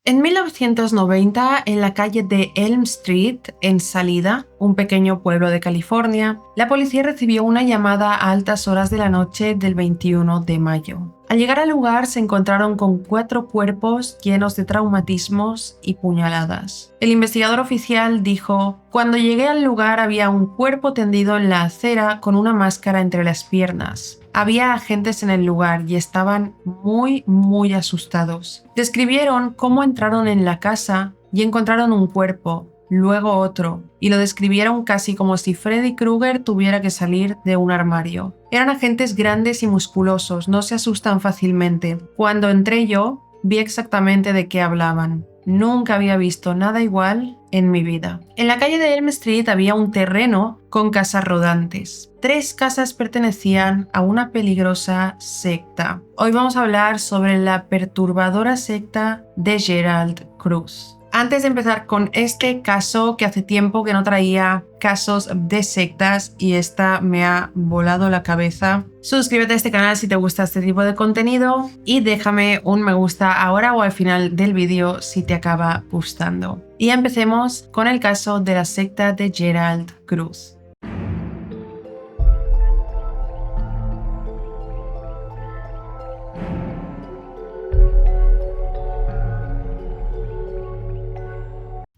En 1990, en la calle de Elm Street, en Salida, un pequeño pueblo de California, la policía recibió una llamada a altas horas de la noche del 21 de mayo. Al llegar al lugar se encontraron con 4 cuerpos llenos de traumatismos y puñaladas. El investigador oficial dijo: "Cuando llegué al lugar había un cuerpo tendido en la acera con una máscara entre las piernas. Había agentes en el lugar y estaban muy asustados. Describieron cómo entraron en la casa y encontraron un cuerpo, luego otro, y lo describieron casi como si Freddy Krueger tuviera que salir de un armario. Eran agentes grandes y musculosos, no se asustan fácilmente. Cuando entré yo, vi exactamente de qué hablaban. Nunca había visto nada igual en mi vida". En la calle de Elm Street había un terreno con casas rodantes. 3 casas pertenecían a una peligrosa secta. Hoy vamos a hablar sobre la perturbadora secta de Gerald Cruz. Antes de empezar con este caso, que hace tiempo que no traía casos de sectas y esta me ha volado la cabeza, suscríbete a este canal si te gusta este tipo de contenido y déjame un me gusta ahora o al final del vídeo si te acaba gustando. Y empecemos con el caso de la secta de Gerald Cruz.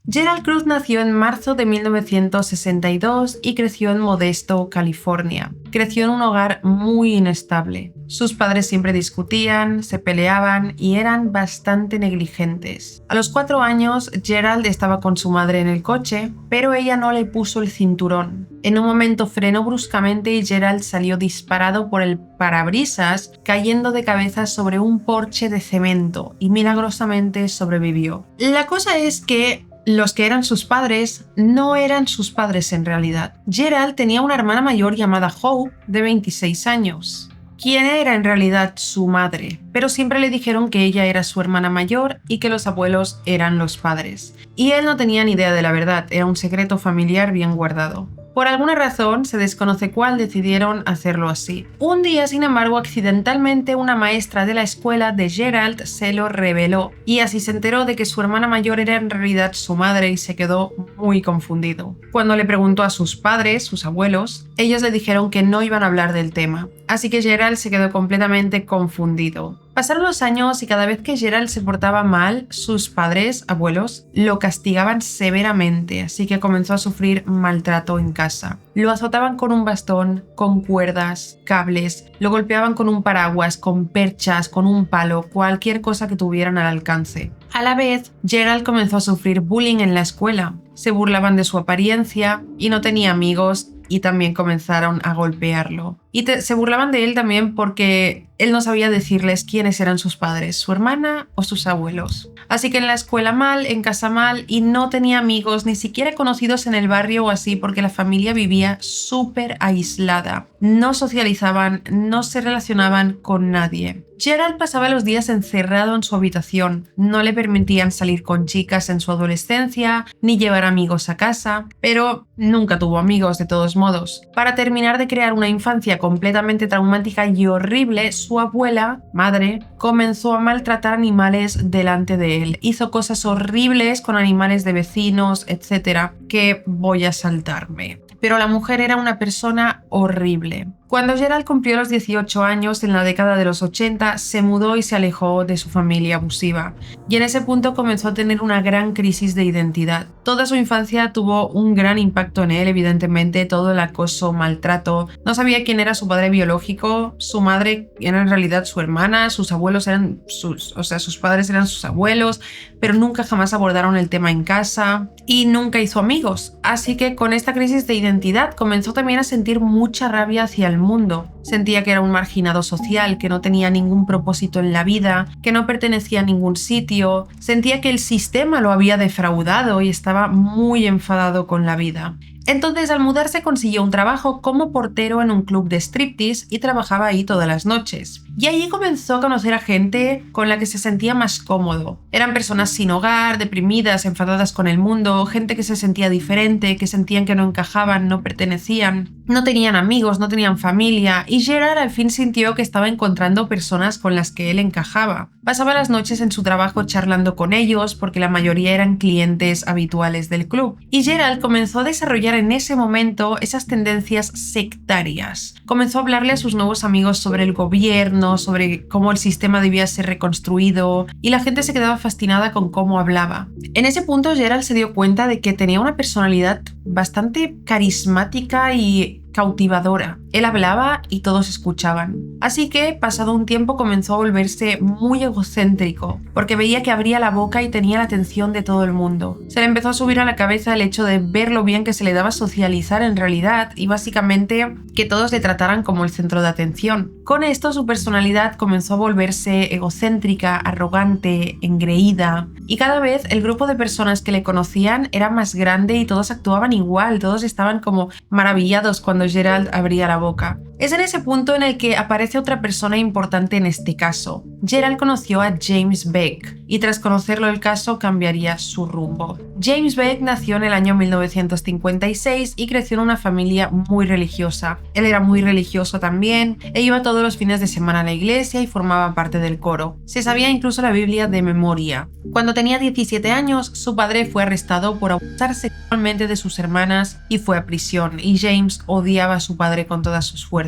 Gerald Cruz nació en marzo de 1962 y creció en Modesto, California. Creció en un hogar muy inestable. Sus padres siempre discutían, se peleaban y eran bastante negligentes. A los 4 años, Gerald estaba con su madre en el coche, pero ella no le puso el cinturón. En un momento frenó bruscamente y Gerald salió disparado por el parabrisas, cayendo de cabeza sobre un porche de cemento y milagrosamente sobrevivió. La cosa es que los que eran sus padres no eran sus padres en realidad. Gerald tenía una hermana mayor llamada Hope, de 26 años, quien era en realidad su madre, pero siempre le dijeron que ella era su hermana mayor y que los abuelos eran los padres. Y él no tenía ni idea de la verdad, era un secreto familiar bien guardado. Por alguna razón, se desconoce cuál, decidieron hacerlo así. Un día, sin embargo, accidentalmente una maestra de la escuela de Gerald se lo reveló y así se enteró de que su hermana mayor era en realidad su madre y se quedó muy confundido. Cuando le preguntó a sus padres, sus abuelos, ellos le dijeron que no iban a hablar del tema, así que Gerald se quedó completamente confundido. Pasaron los años y cada vez que Gerald se portaba mal, sus padres, abuelos, lo castigaban severamente, así que comenzó a sufrir maltrato en casa. Lo azotaban con un bastón, con cuerdas, cables, lo golpeaban con un paraguas, con perchas, con un palo, cualquier cosa que tuvieran al alcance. A la vez, Gerald comenzó a sufrir bullying en la escuela. Se burlaban de su apariencia y no tenía amigos y también comenzaron a golpearlo. Y se burlaban de él también porque él no sabía decirles quiénes eran sus padres, su hermana o sus abuelos. Así que en la escuela mal, en casa mal y no tenía amigos, ni siquiera conocidos en el barrio o así, porque la familia vivía súper aislada. No socializaban, no se relacionaban con nadie. Gerald pasaba los días encerrado en su habitación. No le permitían salir con chicas en su adolescencia, ni llevar amigos a casa, pero nunca tuvo amigos de todos modos. Para terminar de crear una infancia completamente traumática y horrible, su abuela, madre, comenzó a maltratar animales delante de él. Hizo cosas horribles con animales de vecinos, etc., que voy a saltarme. Pero la mujer era una persona horrible. Cuando Gerald cumplió los 18 años, en la década de los 80, se mudó y se alejó de su familia abusiva. Y en ese punto comenzó a tener una gran crisis de identidad. Toda su infancia tuvo un gran impacto en él, evidentemente, todo el acoso, maltrato. No sabía quién era su padre biológico, su madre era en realidad su hermana, sus abuelos eran sus padres eran sus abuelos, pero nunca jamás abordaron el tema en casa y nunca hizo amigos. Así que con esta crisis de identidad comenzó también a sentir mucha rabia hacia el mundo. Sentía que era un marginado social, que no tenía ningún propósito en la vida, que no pertenecía a ningún sitio. Sentía que el sistema lo había defraudado y estaba muy enfadado con la vida. Entonces, al mudarse consiguió un trabajo como portero en un club de striptease y trabajaba ahí todas las noches. Y allí comenzó a conocer a gente con la que se sentía más cómodo. Eran personas sin hogar, deprimidas, enfadadas con el mundo, gente que se sentía diferente, que sentían que no encajaban, no pertenecían, no tenían amigos, no tenían familia, y Gerald al fin sintió que estaba encontrando personas con las que él encajaba. Pasaba las noches en su trabajo charlando con ellos porque la mayoría eran clientes habituales del club. Y Gerald comenzó a desarrollar en ese momento esas tendencias sectarias. Comenzó a hablarle a sus nuevos amigos sobre el gobierno, sobre cómo el sistema debía ser reconstruido, y la gente se quedaba fascinada con cómo hablaba. En ese punto Gerald se dio cuenta de que tenía una personalidad bastante carismática y cautivadora. Él hablaba y todos escuchaban. Así que, pasado un tiempo, comenzó a volverse muy egocéntrico, porque veía que abría la boca y tenía la atención de todo el mundo. Se le empezó a subir a la cabeza el hecho de ver lo bien que se le daba socializar en realidad y básicamente que todos le trataran como el centro de atención. Con esto, su personalidad comenzó a volverse egocéntrica, arrogante, engreída, y cada vez el grupo de personas que le conocían era más grande y todos actuaban igual, todos estaban como maravillados cuando Gerald abría la boca. Es en ese punto en el que aparece otra persona importante en este caso. Gerald conoció a James Beck y tras conocerlo el caso cambiaría su rumbo. James Beck nació en el año 1956 y creció en una familia muy religiosa. Él era muy religioso también, e iba todos los fines de semana a la iglesia y formaba parte del coro. Se sabía incluso la Biblia de memoria. Cuando tenía 17 años, su padre fue arrestado por abusar sexualmente de sus hermanas y fue a prisión, y James odiaba a su padre con todas sus fuerzas.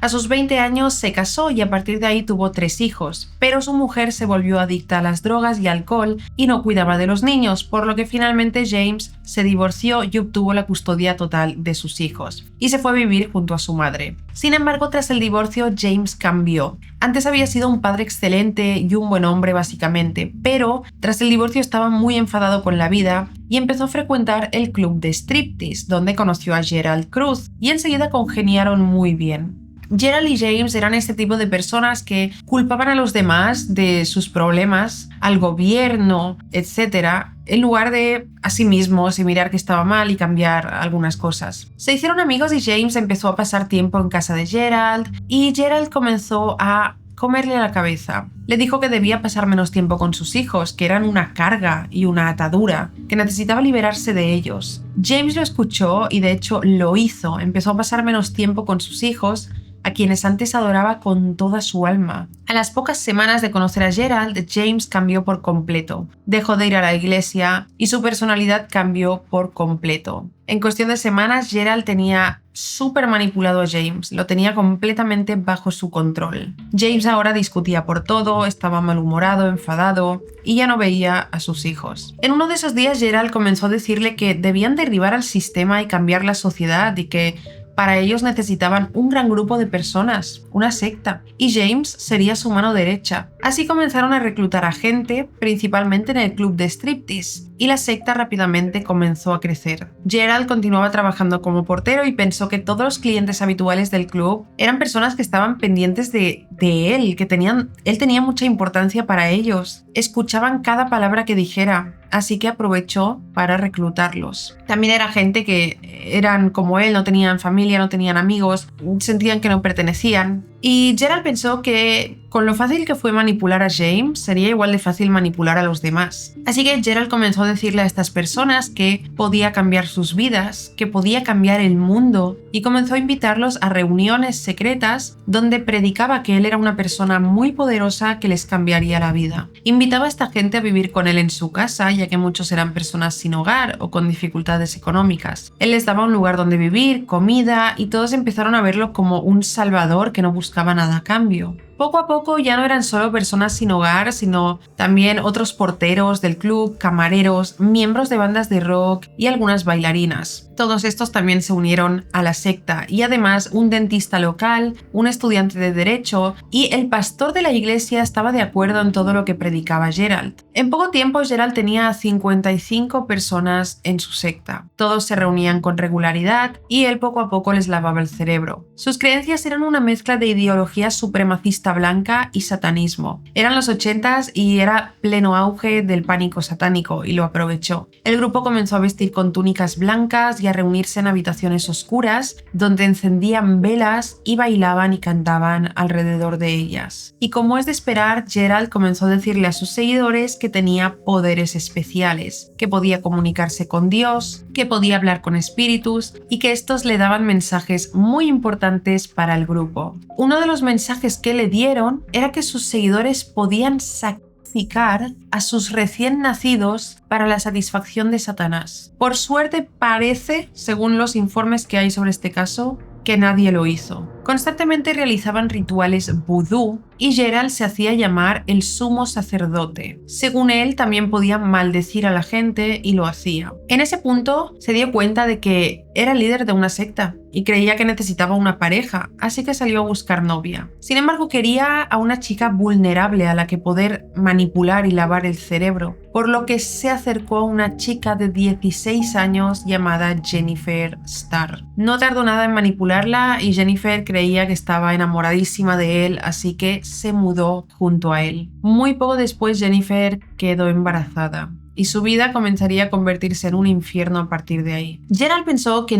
A sus 20 años se casó y a partir de ahí tuvo 3 hijos, pero su mujer se volvió adicta a las drogas y alcohol y no cuidaba de los niños, por lo que finalmente James se divorció y obtuvo la custodia total de sus hijos, y se fue a vivir junto a su madre. Sin embargo, tras el divorcio, James cambió. Antes había sido un padre excelente y un buen hombre básicamente, pero tras el divorcio estaba muy enfadado con la vida y empezó a frecuentar el club de striptease, donde conoció a Gerald Cruz, y enseguida congeniaron muy bien. Gerald y James eran este tipo de personas que culpaban a los demás de sus problemas, al gobierno, etc., en lugar de a sí mismos y mirar que estaba mal y cambiar algunas cosas. Se hicieron amigos y James empezó a pasar tiempo en casa de Gerald, y Gerald comenzó a comerle la cabeza. Le dijo que debía pasar menos tiempo con sus hijos, que eran una carga y una atadura, que necesitaba liberarse de ellos. James lo escuchó y de hecho lo hizo. Empezó a pasar menos tiempo con sus hijos, a quienes antes adoraba con toda su alma. A las pocas semanas de conocer a Gerald, James cambió por completo. Dejó de ir a la iglesia y su personalidad cambió por completo. En cuestión de semanas, Gerald tenía súper manipulado a James, lo tenía completamente bajo su control. James ahora discutía por todo, estaba malhumorado, enfadado y ya no veía a sus hijos. En uno de esos días, Gerald comenzó a decirle que debían derribar al sistema y cambiar la sociedad y que para ellos necesitaban un gran grupo de personas, una secta, y James sería su mano derecha. Así comenzaron a reclutar a gente, principalmente en el club de striptease, y la secta rápidamente comenzó a crecer. Gerald continuaba trabajando como portero y pensó que todos los clientes habituales del club eran personas que estaban pendientes de él, él tenía mucha importancia para ellos. Escuchaban cada palabra que dijera, así que aprovechó para reclutarlos. También era gente que eran como él, no tenían familia, no tenían amigos, sentían que no pertenecían. Y Gerald pensó que con lo fácil que fue manipular a James, sería igual de fácil manipular a los demás. Así que Gerald comenzó a decirle a estas personas que podía cambiar sus vidas, que podía cambiar el mundo, y comenzó a invitarlos a reuniones secretas donde predicaba que él era una persona muy poderosa que les cambiaría la vida. Invitaba a esta gente a vivir con él en su casa, ya que muchos eran personas sin hogar o con dificultades económicas. Él les daba un lugar donde vivir, comida, y todos empezaron a verlo como un salvador que no buscaba nada a cambio. Poco a poco ya no eran solo personas sin hogar, sino también otros porteros del club, camareros, miembros de bandas de rock y algunas bailarinas. Todos estos también se unieron a la secta, y además un dentista local, un estudiante de derecho y el pastor de la iglesia estaba de acuerdo en todo lo que predicaba Gerald. En poco tiempo Gerald tenía 55 personas en su secta. Todos se reunían con regularidad y él poco a poco les lavaba el cerebro. Sus creencias eran una mezcla de ideología supremacista bata blanca y satanismo. Eran los 80s y era pleno auge del pánico satánico y lo aprovechó. El grupo comenzó a vestir con túnicas blancas y a reunirse en habitaciones oscuras donde encendían velas y bailaban y cantaban alrededor de ellas. Y como es de esperar, Gerald comenzó a decirle a sus seguidores que tenía poderes especiales, que podía comunicarse con Dios, que podía hablar con espíritus y que estos le daban mensajes muy importantes para el grupo. Uno de los mensajes que le dieron era que sus seguidores podían sacrificar a sus recién nacidos para la satisfacción de Satanás. Por suerte parece, según los informes que hay sobre este caso, que nadie lo hizo. Constantemente realizaban rituales vudú y Gerald se hacía llamar el sumo sacerdote. Según él, también podía maldecir a la gente y lo hacía. En ese punto se dio cuenta de que era líder de una secta y creía que necesitaba una pareja, así que salió a buscar novia. Sin embargo, quería a una chica vulnerable a la que poder manipular y lavar el cerebro, por lo que se acercó a una chica de 16 años llamada Jennifer Starr. No tardó nada en manipularla y Jennifer creía que estaba enamoradísima de él, así que se mudó junto a él. Muy poco después Jennifer quedó embarazada y su vida comenzaría a convertirse en un infierno a partir de ahí. Gerald pensó que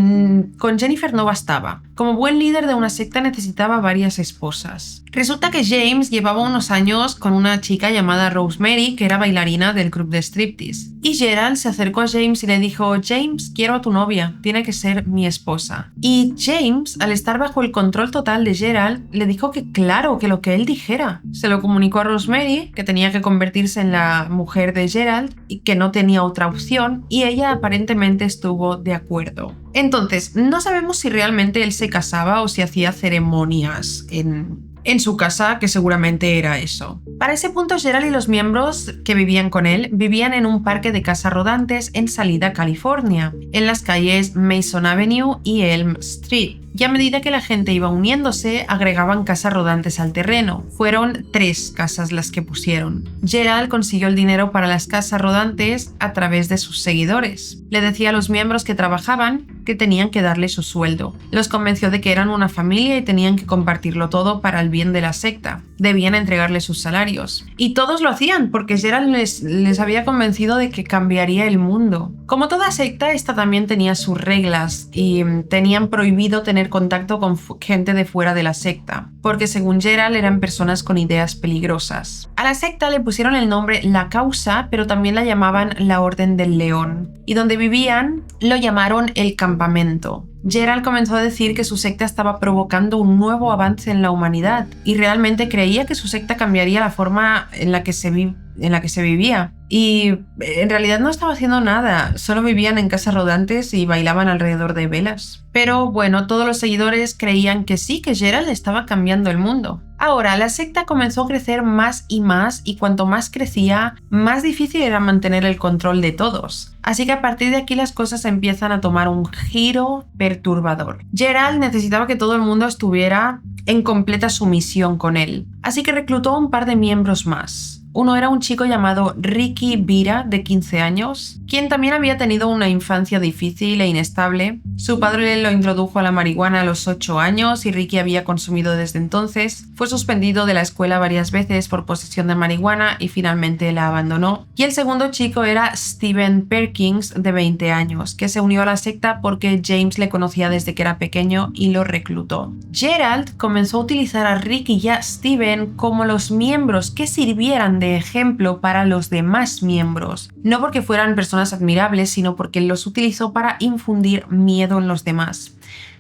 con Jennifer no bastaba. Como buen líder de una secta necesitaba varias esposas. Resulta que James llevaba unos años con una chica llamada Rosemary, que era bailarina del club de striptease. Y Gerald se acercó a James y le dijo: James, quiero a tu novia, tiene que ser mi esposa. Y James, al estar bajo el control total de Gerald, le dijo que claro, que lo que él dijera. Se lo comunicó a Rosemary, que tenía que convertirse en la mujer de Gerald y que no tenía otra opción, y ella aparentemente estuvo de acuerdo. Entonces, no sabemos si realmente él se casaba o si hacía ceremonias en su casa, que seguramente era eso. Para ese punto, Gerald y los miembros que vivían con él vivían en un parque de casas rodantes en Salida, California, en las calles Mason Avenue y Elm Street. Y a medida que la gente iba uniéndose, agregaban casas rodantes al terreno. Fueron 3 casas las que pusieron. Gerald consiguió el dinero para las casas rodantes a través de sus seguidores. Le decía a los miembros que trabajaban que tenían que darle su sueldo. Los convenció de que eran una familia y tenían que compartirlo todo para el bien de la secta. Debían entregarle sus salarios. Y todos lo hacían porque Gerald les había convencido de que cambiaría el mundo. Como toda secta, esta también tenía sus reglas y tenían prohibido tener contacto con gente de fuera de la secta, porque según Gerald eran personas con ideas peligrosas. A la secta le pusieron el nombre La Causa, pero también la llamaban la Orden del León, y donde vivían lo llamaron el Campamento. Gerald comenzó a decir que su secta estaba provocando un nuevo avance en la humanidad y realmente creía que su secta cambiaría la forma en la que se vivía. Y en realidad no estaba haciendo nada, solo vivían en casas rodantes y bailaban alrededor de velas. Pero bueno, todos los seguidores creían que sí, que Gerald estaba cambiando el mundo. Ahora, la secta comenzó a crecer más y cuanto más crecía, más difícil era mantener el control de todos. Así que a partir de aquí las cosas empiezan a tomar un giro perturbador. Gerald necesitaba que todo el mundo estuviera en completa sumisión con él, así que reclutó a un par de miembros más. Uno era un chico llamado Ricky Vira, de 15 años, quien también había tenido una infancia difícil e inestable. Su padre lo introdujo a la marihuana a los 8 años y Ricky había consumido desde entonces. Fue suspendido de la escuela varias veces por posesión de marihuana y finalmente la abandonó. Y el segundo chico era Steven Perkins, de 20 años, que se unió a la secta porque James le conocía desde que era pequeño y lo reclutó. Gerald comenzó a utilizar a Ricky y a Steven como los miembros que sirvieran de ejemplo para los demás miembros, no porque fueran personas admirables, sino porque los utilizó para infundir miedo en los demás.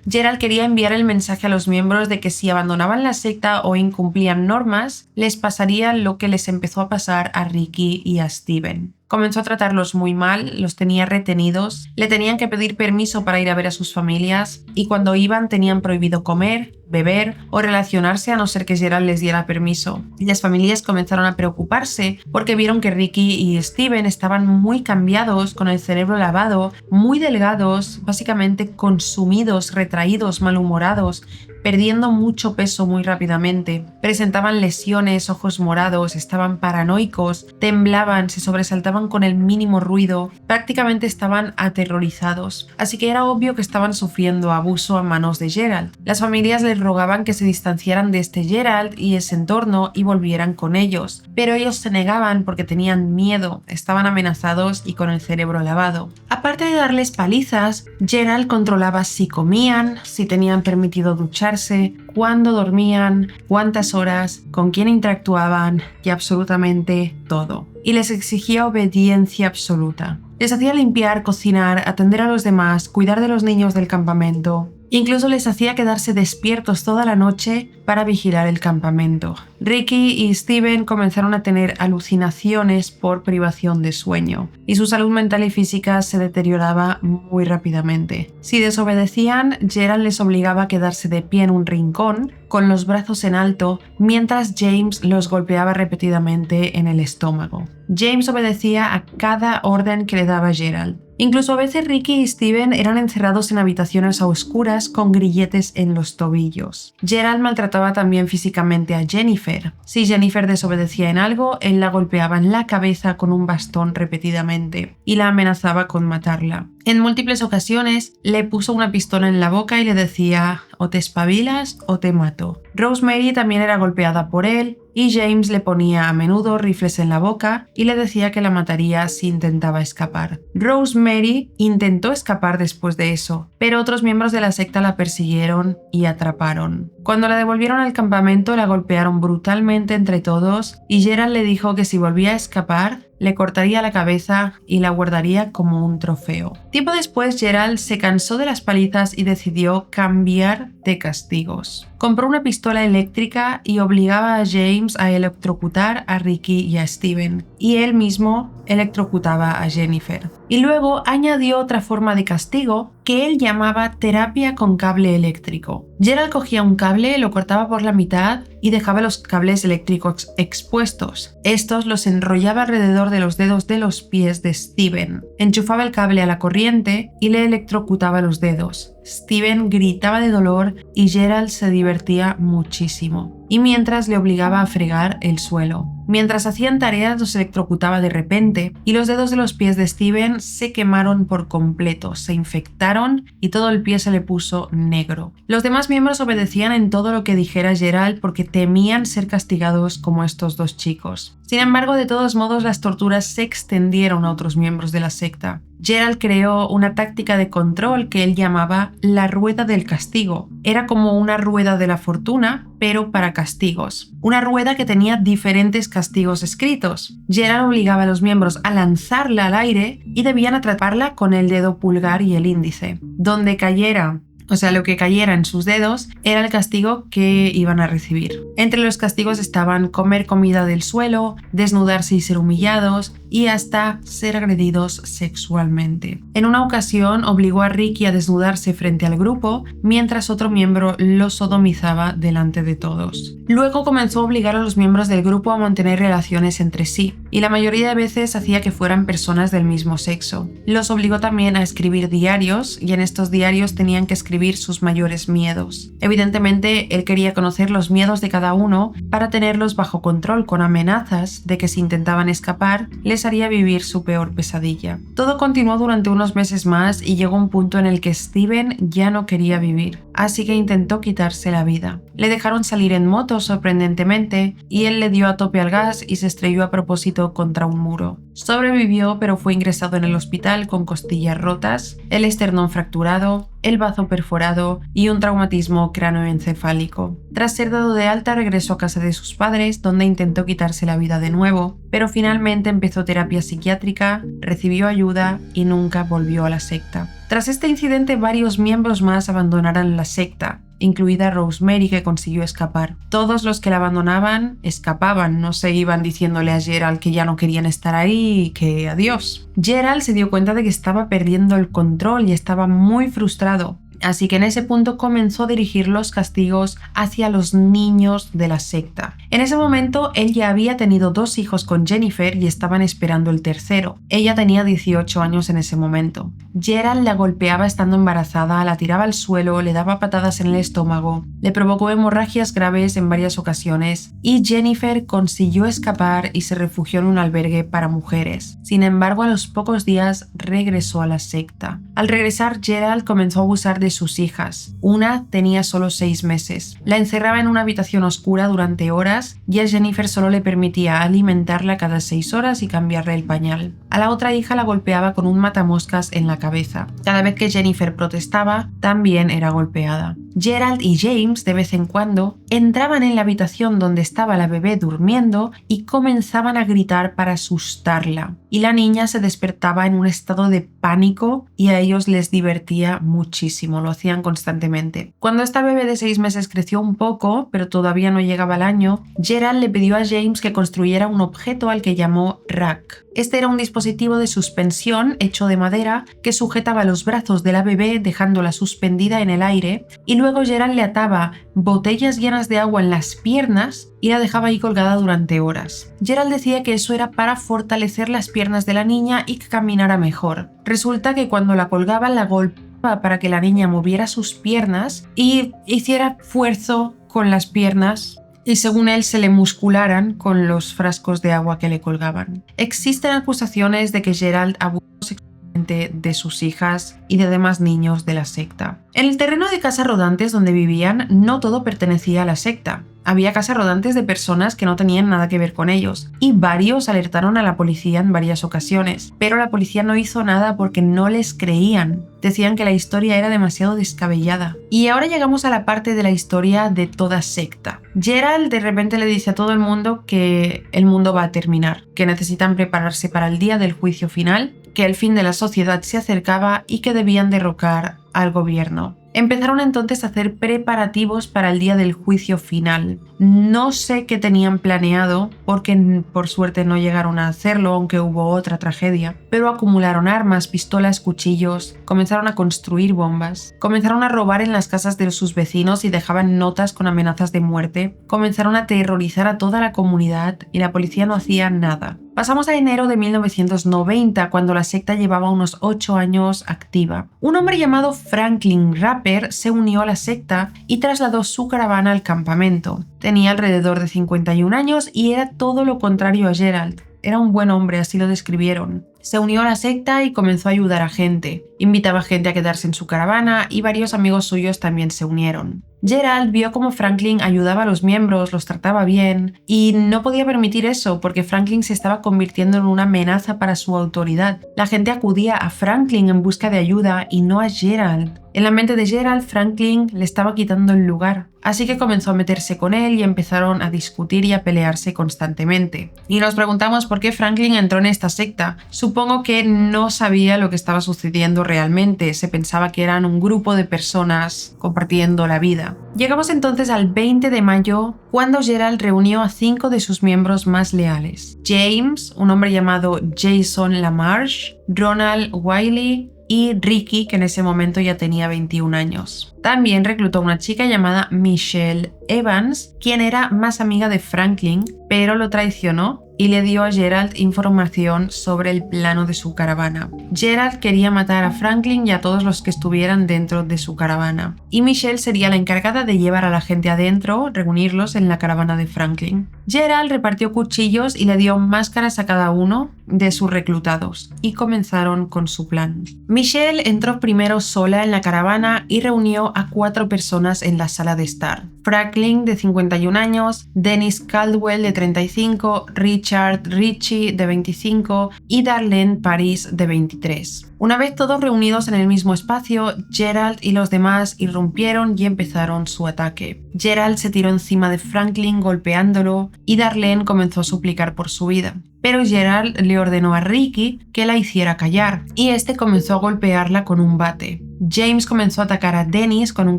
Gerald quería enviar el mensaje a los miembros de que si abandonaban la secta o incumplían normas, les pasaría lo que les empezó a pasar a Ricky y a Steven. Comenzó a tratarlos muy mal, los tenía retenidos, le tenían que pedir permiso para ir a ver a sus familias y cuando iban tenían prohibido comer, beber o relacionarse a no ser que Gerald les diera permiso. Y las familias comenzaron a preocuparse porque vieron que Ricky y Steven estaban muy cambiados, con el cerebro lavado, muy delgados, básicamente consumidos, retraídos, malhumorados, perdiendo mucho peso muy rápidamente. Presentaban lesiones, ojos morados, estaban paranoicos, temblaban, se sobresaltaban levantaban con el mínimo ruido, prácticamente estaban aterrorizados, así que era obvio que estaban sufriendo abuso a manos de Gerald. Las familias les rogaban que se distanciaran de este Gerald y ese entorno y volvieran con ellos, pero ellos se negaban porque tenían miedo, estaban amenazados y con el cerebro lavado. Aparte de darles palizas, Gerald controlaba si comían, si tenían permitido ducharse, cuándo dormían, cuántas horas, con quién interactuaban y absolutamente todo. Y les exigía obediencia absoluta. Les hacía limpiar, cocinar, atender a los demás, cuidar de los niños del campamento. Incluso les hacía quedarse despiertos toda la noche para vigilar el campamento. Ricky y Steven comenzaron a tener alucinaciones por privación de sueño y su salud mental y física se deterioraba muy rápidamente. Si desobedecían, Gerald les obligaba a quedarse de pie en un rincón con los brazos en alto mientras James los golpeaba repetidamente en el estómago. James obedecía a cada orden que le daba Gerald. Incluso a veces Ricky y Steven eran encerrados en habitaciones a oscuras con grilletes en los tobillos. Gerald maltrataba también físicamente a Jennifer. Si Jennifer desobedecía en algo, él la golpeaba en la cabeza con un bastón repetidamente y la amenazaba con matarla. En múltiples ocasiones le puso una pistola en la boca y le decía: o te espabilas o te mato. Rosemary también era golpeada por él y James le ponía a menudo rifles en la boca y le decía que la mataría si intentaba escapar. Rosemary intentó escapar después de eso, pero otros miembros de la secta la persiguieron y atraparon. Cuando la devolvieron al campamento, la golpearon brutalmente entre todos y Gerald le dijo que si volvía a escapar, le cortaría la cabeza y la guardaría como un trofeo. Tiempo después, Gerald se cansó de las palizas y decidió cambiar de castigos. Compró una pistola eléctrica y obligaba a James a electrocutar a Ricky y a Steven, y él mismo electrocutaba a Jennifer. Y luego añadió otra forma de castigo que él llamaba terapia con cable eléctrico. Gerald cogía un cable, lo cortaba por la mitad y dejaba los cables eléctricos expuestos. Estos los enrollaba alrededor de los dedos de los pies de Steven. Enchufaba el cable a la corriente y le electrocutaba los dedos. Steven gritaba de dolor y Gerald se divertía muchísimo. Y mientras le obligaba a fregar el suelo. Mientras hacían tareas los electrocutaba de repente y los dedos de los pies de Steven se quemaron por completo, se infectaron y todo el pie se le puso negro. Los demás miembros obedecían en todo lo que dijera Gerald porque temían ser castigados como estos dos chicos. Sin embargo, de todos modos, las torturas se extendieron a otros miembros de la secta. Gerald creó una táctica de control que él llamaba la rueda del castigo. Era como una rueda de la fortuna, pero para castigos. Una rueda que tenía diferentes castigos escritos. Gerald obligaba a los miembros a lanzarla al aire y debían atraparla con el dedo pulgar y el índice. Donde cayera, o sea, lo que cayera en sus dedos era el castigo que iban a recibir. Entre los castigos estaban comer comida del suelo, desnudarse y ser humillados, y hasta ser agredidos sexualmente. En una ocasión obligó a Ricky a desnudarse frente al grupo, mientras otro miembro lo sodomizaba delante de todos. Luego comenzó a obligar a los miembros del grupo a mantener relaciones entre sí, y la mayoría de veces hacía que fueran personas del mismo sexo. Los obligó también a escribir diarios, y en estos diarios tenían que escribir sus mayores miedos. Evidentemente, él quería conocer los miedos de cada uno para tenerlos bajo control, con amenazas de que si intentaban escapar, les haría vivir su peor pesadilla. Todo continuó durante unos meses más y llegó un punto en el que Steven ya no quería vivir, así que intentó quitarse la vida. Le dejaron salir en moto sorprendentemente y él le dio a tope al gas y se estrelló a propósito contra un muro. Sobrevivió, pero fue ingresado en el hospital con costillas rotas, el esternón fracturado, el bazo perforado y un traumatismo cráneoencefálico. Tras ser dado de alta, regresó a casa de sus padres, donde intentó quitarse la vida de nuevo, pero finalmente empezó terapia psiquiátrica, recibió ayuda y nunca volvió a la secta. Tras este incidente, varios miembros más abandonaron la secta, incluida Rosemary, que consiguió escapar. Todos los que la abandonaban escapaban, no se iban diciéndole a Gerald que ya no querían estar ahí y que adiós. Gerald se dio cuenta de que estaba perdiendo el control y estaba muy frustrado. así que en ese punto comenzó a dirigir los castigos hacia los niños de la secta. En ese momento él ya había tenido 2 hijos con Jennifer y estaban esperando el tercero. Ella tenía 18 años en ese momento. Gerald la golpeaba estando embarazada, la tiraba al suelo, le daba patadas en el estómago, le provocó hemorragias graves en varias ocasiones y Jennifer consiguió escapar y se refugió en un albergue para mujeres. Sin embargo, a los pocos días regresó a la secta. Al regresar, Gerald comenzó a abusar de sus hijas. Una tenía solo 6 meses. La encerraba en una habitación oscura durante horas y a Jennifer solo le permitía alimentarla cada 6 horas y cambiarle el pañal. A la otra hija la golpeaba con un matamoscas en la cabeza. Cada vez que Jennifer protestaba, también era golpeada. Gerald y James, de vez en cuando, entraban en la habitación donde estaba la bebé durmiendo y comenzaban a gritar para asustarla. Y la niña se despertaba en un estado de pánico y a ellos les divertía muchísimo, lo hacían constantemente. Cuando esta bebé de 6 meses creció un poco, pero todavía no llegaba al año, Gerald le pidió a James que construyera un objeto al que llamó Rack. Este era un dispositivo de suspensión hecho de madera que sujetaba los brazos de la bebé dejándola suspendida en el aire y luego Gerald le ataba botellas llenas de agua en las piernas y la dejaba ahí colgada durante horas. Gerald decía que eso era para fortalecer las piernas de la niña y que caminara mejor. Resulta que cuando la colgaba la golpeaba para que la niña moviera sus piernas y hiciera esfuerzo con las piernas y según él se le muscularan con los frascos de agua que le colgaban. Existen acusaciones de que Gerald abusó sexualmente de sus hijas y de demás niños de la secta. En el terreno de casas rodantes donde vivían, no todo pertenecía a la secta. Había casas rodantes de personas que no tenían nada que ver con ellos, y varios alertaron a la policía en varias ocasiones, pero la policía no hizo nada porque no les creían. Decían que la historia era demasiado descabellada. Y ahora llegamos a la parte de la historia de toda secta. Gerald de repente le dice a todo el mundo que el mundo va a terminar, que necesitan prepararse para el día del juicio final, que el fin de la sociedad se acercaba y que debían derrocar al gobierno. Empezaron entonces a hacer preparativos para el día del juicio final. No sé qué tenían planeado, porque por suerte no llegaron a hacerlo, aunque hubo otra tragedia, pero acumularon armas, pistolas, cuchillos, comenzaron a construir bombas, comenzaron a robar en las casas de sus vecinos y dejaban notas con amenazas de muerte, comenzaron a aterrorizar a toda la comunidad y la policía no hacía nada. Pasamos a enero de 1990, cuando la secta llevaba unos 8 años activa. Un hombre llamado Franklin Rapper se unió a la secta y trasladó su caravana al campamento. Tenía alrededor de 51 años y era todo lo contrario a Gerald. Era un buen hombre, así lo describieron. Se unió a la secta y comenzó a ayudar a gente. Invitaba gente a quedarse en su caravana y varios amigos suyos también se unieron. Gerald vio cómo Franklin ayudaba a los miembros, los trataba bien y no podía permitir eso porque Franklin se estaba convirtiendo en una amenaza para su autoridad. La gente acudía a Franklin en busca de ayuda y no a Gerald. En la mente de Gerald, Franklin le estaba quitando el lugar, así que comenzó a meterse con él y empezaron a discutir y a pelearse constantemente. Y nos preguntamos por qué Franklin entró en esta secta. Supongo que no sabía lo que estaba sucediendo realmente, se pensaba que eran un grupo de personas compartiendo la vida. Llegamos entonces al 20 de mayo, cuando Gerald reunió a 5 de sus miembros más leales. James, un hombre llamado Jason LaMarche, Ronald Wiley y Ricky, que en ese momento ya tenía 21 años. También reclutó a una chica llamada Michelle Evans, quien era más amiga de Franklin, pero lo traicionó y le dio a Gerald información sobre el plano de su caravana. Gerald quería matar a Franklin y a todos los que estuvieran dentro de su caravana. Y Michelle sería la encargada de llevar a la gente adentro, reunirlos en la caravana de Franklin. Gerald repartió cuchillos y le dio máscaras a cada uno de sus reclutados y comenzaron con su plan. Michelle entró primero sola en la caravana y reunió a 4 personas en la sala de estar. Franklin, de 51 años, Dennis Caldwell, de 35, Richard Ritchie, de 25 y Darlene Paris, de 23. Una vez todos reunidos en el mismo espacio, Gerald y los demás irrumpieron y empezaron su ataque. Gerald se tiró encima de Franklin golpeándolo y Darlene comenzó a suplicar por su vida. Pero Gerald le ordenó a Ricky que la hiciera callar y este comenzó a golpearla con un bate. James comenzó a atacar a Dennis con un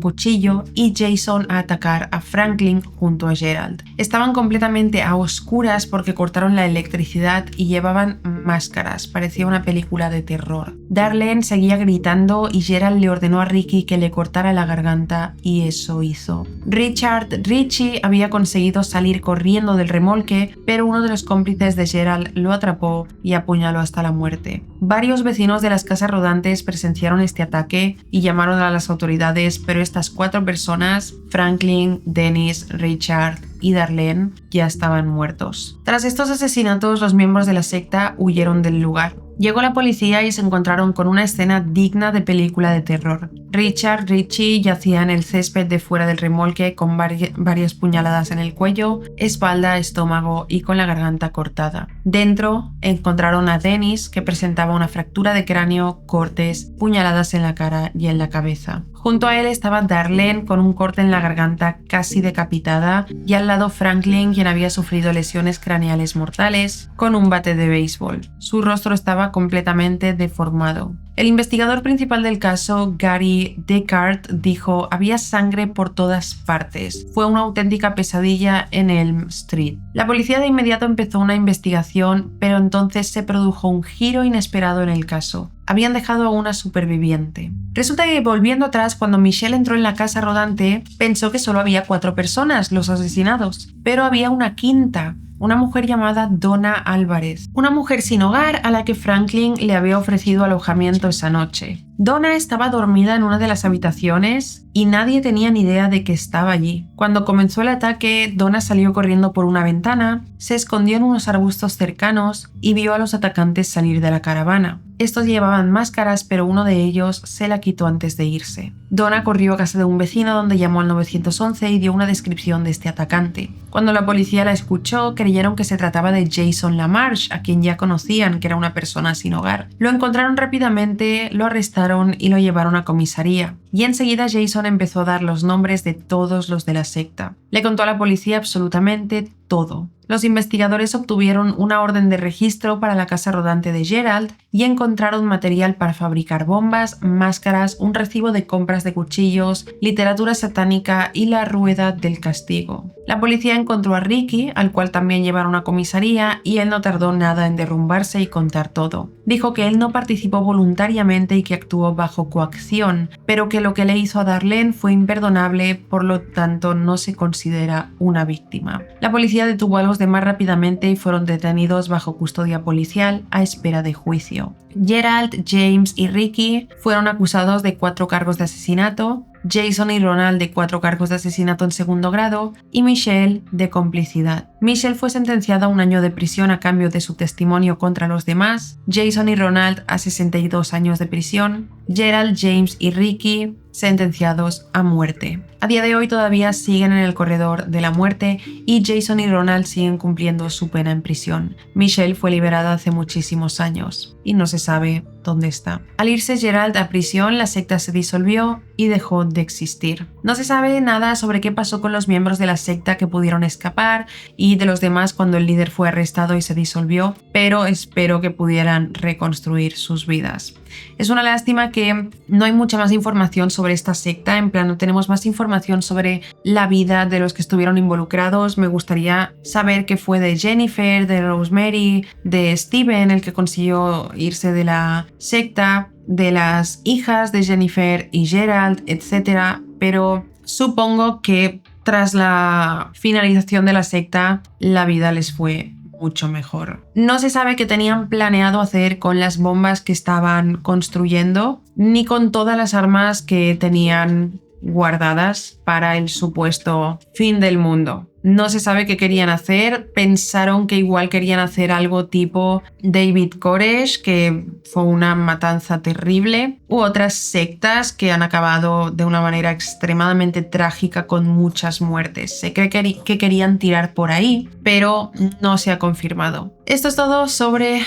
cuchillo y Jason a atacar a Franklin junto a Gerald. Estaban completamente a oscuras porque cortaron la electricidad y llevaban máscaras, parecía una película de terror. Darlene seguía gritando y Gerald le ordenó a Ricky que le cortara la garganta y eso hizo. Richie había conseguido salir corriendo del remolque, pero uno de los cómplices de Gerald lo atrapó y apuñaló hasta la muerte. Varios vecinos de las casas rodantes presenciaron este ataque y llamaron a las autoridades, pero estas 4 personas, Franklin, Dennis, Richard y Darlene, ya estaban muertos. Tras estos asesinatos, los miembros de la secta huyeron del lugar. Llegó la policía y se encontraron con una escena digna de película de terror. Richie yacía en el césped de fuera del remolque con varias puñaladas en el cuello, espalda, estómago y con la garganta cortada. Dentro encontraron a Dennis, que presentaba una fractura de cráneo, cortes, puñaladas en la cara y en la cabeza. Junto a él estaba Darlene con un corte en la garganta casi decapitada y al lado Franklin, quien había sufrido lesiones craneales mortales con un bate de béisbol. Su rostro estaba completamente deformado. El investigador principal del caso, Gary Descartes, dijo: había sangre por todas partes. Fue una auténtica pesadilla en Elm Street. La policía de inmediato empezó una investigación, pero entonces se produjo un giro inesperado en el caso. Habían dejado a una superviviente. Resulta que, volviendo atrás, cuando Michelle entró en la casa rodante, pensó que solo había 4 personas, los asesinados, pero había una quinta. Una mujer llamada Donna Álvarez, una mujer sin hogar a la que Franklin le había ofrecido alojamiento esa noche. Donna estaba dormida en una de las habitaciones y nadie tenía ni idea de que estaba allí. Cuando comenzó el ataque, Donna salió corriendo por una ventana, se escondió en unos arbustos cercanos y vio a los atacantes salir de la caravana. Estos llevaban máscaras, pero uno de ellos se la quitó antes de irse. Donna corrió a casa de un vecino donde llamó al 911 y dio una descripción de este atacante. Cuando la policía la escuchó, creyeron que se trataba de Jason LaMarche, a quien ya conocían, que era una persona sin hogar. Lo encontraron rápidamente, lo arrestaron y lo llevaron a comisaría. Y enseguida Jason empezó a dar los nombres de todos los de la secta. Le contó a la policía absolutamente todo. Los investigadores obtuvieron una orden de registro para la casa rodante de Gerald y encontraron material para fabricar bombas, máscaras, un recibo de compras de cuchillos, literatura satánica y la rueda del castigo. La policía encontró a Ricky, al cual también llevaron a comisaría, y él no tardó nada en derrumbarse y contar todo. Dijo que él no participó voluntariamente y que actuó bajo coacción, pero que lo que le hizo a Darlene fue imperdonable, por lo tanto no se considera una víctima. La policía detuvo a los demás rápidamente y fueron detenidos bajo custodia policial a espera de juicio. Gerald, James y Ricky fueron acusados de 4 cargos de asesinato, Jason y Ronald de 4 cargos de asesinato en segundo grado y Michelle de complicidad. Michelle fue sentenciada a 1 año de prisión a cambio de su testimonio contra los demás, Jason y Ronald a 62 años de prisión, Gerald, James y Ricky sentenciados a muerte. A día de hoy todavía siguen en el corredor de la muerte y Jason y Ronald siguen cumpliendo su pena en prisión. Michelle fue liberada hace muchísimos años y no se sabe dónde está. Al irse Gerald a prisión, la secta se disolvió y dejó de existir. No se sabe nada sobre qué pasó con los miembros de la secta que pudieron escapar y de los demás cuando el líder fue arrestado y se disolvió, pero espero que pudieran reconstruir sus vidas. Es una lástima que no hay mucha más información sobre esta secta, en plan no tenemos más información sobre la vida de los que estuvieron involucrados. Me gustaría saber qué fue de Jennifer, de Rosemary, de Steven, el que consiguió irse de la secta, de las hijas de Jennifer y Gerald, etc. Pero supongo que tras la finalización de la secta, la vida les fue mucho mejor. No se sabe qué tenían planeado hacer con las bombas que estaban construyendo, ni con todas las armas que tenían guardadas para el supuesto fin del mundo. No se sabe qué querían hacer. Pensaron que igual querían hacer algo tipo David Koresh, que fue una matanza terrible, u otras sectas que han acabado de una manera extremadamente trágica con muchas muertes. Se cree que querían tirar por ahí, pero no se ha confirmado. Esto es todo sobre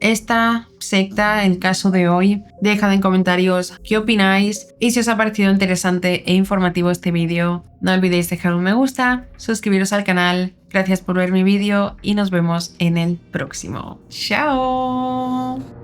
esta secta, el caso de hoy. Dejad en comentarios qué opináis y si os ha parecido interesante e informativo este vídeo. No olvidéis dejar un me gusta, suscribiros al canal. Gracias por ver mi vídeo y nos vemos en el próximo. ¡Chao!